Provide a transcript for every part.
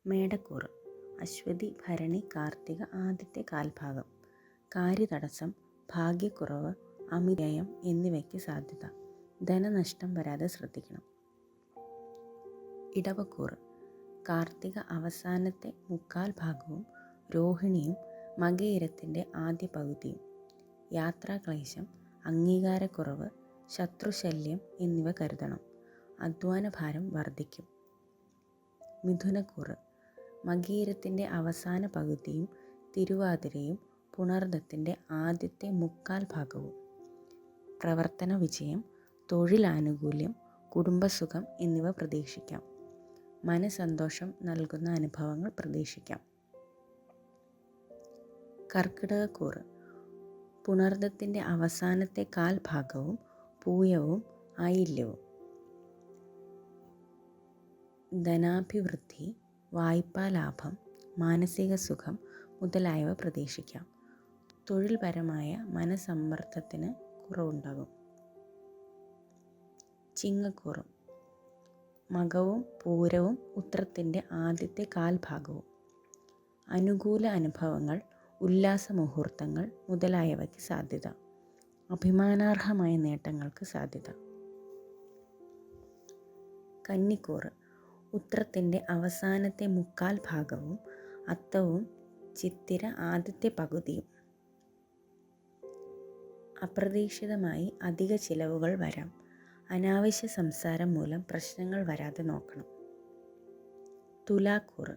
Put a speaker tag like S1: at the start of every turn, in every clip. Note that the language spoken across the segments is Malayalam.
S1: മേടക്കൂറ് അശ്വതി ഭരണി കാർത്തിക ആദ്യത്തെ കാൽഭാഗം. കാര്യതടസ്സം, ഭാഗ്യക്കുറവ്, അമിതവ്യയം എന്നിവയ്ക്ക് സാധ്യത. ധനനഷ്ടം വരാതെ ശ്രദ്ധിക്കണം. ഇടവക്കൂറ് കാർത്തിക അവസാനത്തെ മുക്കാൽ ഭാഗവും രോഹിണിയും മകയിരത്തിൻ്റെ ആദ്യ പകുതിയും. യാത്രാക്ലേശം, അംഗീകാരക്കുറവ്, ശത്രുശല്യം എന്നിവ കരുതണം. അധ്വാനഭാരം വർദ്ധിക്കും. മിഥുനക്കൂറ് മകയിരത്തിൻ്റെ അവസാന പകുതിയും തിരുവാതിരയും പുണർദത്തിൻ്റെ ആദ്യത്തെ മുക്കാൽ ഭാഗവും. പ്രവർത്തന വിജയം, തൊഴിലാനുകൂല്യം, കുടുംബസുഖം എന്നിവ പ്രതീക്ഷിക്കാം. മനസന്തോഷം നൽകുന്ന അനുഭവങ്ങൾ പ്രതീക്ഷിക്കാം. കർക്കിടകക്കൂറ് പുണർദത്തിൻ്റെ അവസാനത്തെ കാൽ ഭാഗവും പൂയവും ആയില്യവും. ധനാഭിവൃദ്ധി, വായ്പാലാഭം, മാനസിക സുഖം മുതലായവ പ്രതീക്ഷിക്കാം. തൊഴിൽപരമായ മനസമ്മർദ്ദത്തിന് കുറവുണ്ടാകും. ചിങ്ങക്കൂറ് മകവും പൂരവും ഉത്രത്തിൻ്റെ ആദ്യത്തെ കാൽഭാഗവും. അനുകൂല അനുഭവങ്ങൾ, ഉല്ലാസമുഹൂർത്തങ്ങൾ മുതലായവയ്ക്ക് സാധ്യത. അഭിമാനാർഹമായ നേട്ടങ്ങൾക്ക് സാധ്യത. കന്നിക്കൂറ് ഉത്രത്തിൻ്റെ അവസാനത്തെ മുക്കാൽ ഭാഗവും അത്തവും ചിത്തിര ആദ്യത്തെ പകുതിയും. അപ്രതീക്ഷിതമായി അധിക ചിലവുകൾ വരാം. അനാവശ്യ സംസാരം മൂലം പ്രശ്നങ്ങൾ വരാതെ നോക്കണം. തുലാക്കൂറ്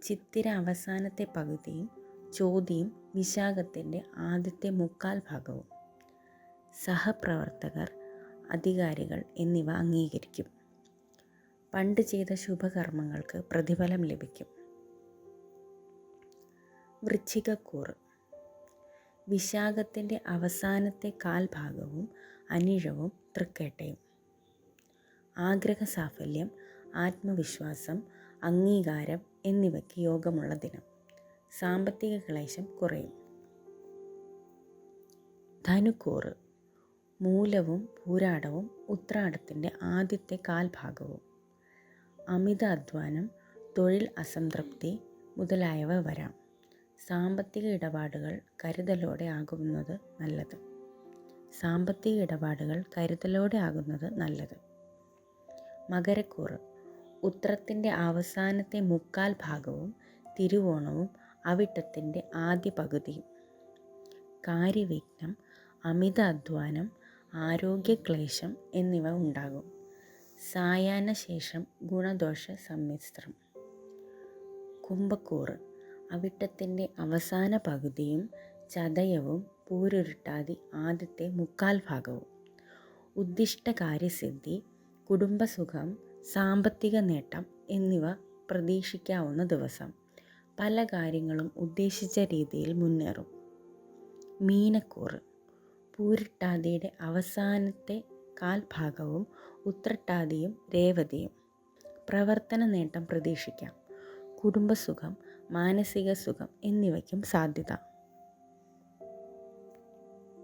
S1: ചിത്തിര അവസാനത്തെ പകുതിയും ചോതിയും വിശാഖത്തിൻ്റെ ആദ്യത്തെ മുക്കാൽ ഭാഗവും. സഹപ്രവർത്തകർ, അധികാരികൾ എന്നിവ അംഗീകരിക്കും. പണ്ട് ചെയ്ത ശുഭകർമ്മങ്ങൾക്ക് പ്രതിഫലം ലഭിക്കും. വൃശ്ചികക്കൂറ് വിശാഖത്തിൻ്റെ അവസാനത്തെ കാൽ ഭാഗവും അനിഴവും തൃക്കേട്ടയും. ആഗ്രഹസാഫല്യം, ആത്മവിശ്വാസം, അംഗീകാരം എന്നിവയ്ക്ക് യോഗമുള്ള ദിനം. സാമ്പത്തിക ക്ലേശം കുറയും. ധനുക്കൂറ് മൂലവും പൂരാടവും ഉത്രാടത്തിൻ്റെ ആദ്യത്തെ കാൽ ഭാഗവും. അമിത അധ്വാനം, തൊഴിൽ അസംതൃപ്തി മുതലായവ വരാം. സാമ്പത്തിക ഇടപാടുകൾ കരുതലോടെ ആകുന്നത് നല്ലത്. മകരക്കൂറ് ഉത്രത്തിൻ്റെ അവസാനത്തെ മുക്കാൽ ഭാഗവും തിരുവോണവും അവിട്ടത്തിൻ്റെ ആദ്യ പകുതിയും. കാര്യവിഘ്നം, അമിത അധ്വാനം, ആരോഗ്യക്ലേശം എന്നിവ ഉണ്ടാകും. സായാഹ്ന ശേഷം ഗുണദോഷ സമ്മിശ്രം. കുംഭക്കൂറ് അവിട്ടത്തിൻ്റെ അവസാന പകുതിയും ചതയവും പൂരുരുട്ടാതി ആദ്യത്തെ മുക്കാൽ ഭാഗവും. ഉദ്ദിഷ്ട കാര്യസിദ്ധി, കുടുംബസുഖം, സാമ്പത്തിക നേട്ടം എന്നിവ പ്രതീക്ഷിക്കാവുന്ന ദിവസം. പല കാര്യങ്ങളും ഉദ്ദേശിച്ച രീതിയിൽ മുന്നേറും. മീനക്കൂറ് പൂരുട്ടാതിയുടെ അവസാനത്തെ കാൽ ഭാഗവും ഉത്രട്ടാതിയും രേവതിയും. പ്രവർത്തന നേട്ടം പ്രതീക്ഷിക്കാം. കുടുംബസുഖം, മാനസിക സുഖം എന്നിവയ്ക്കും സാധ്യത.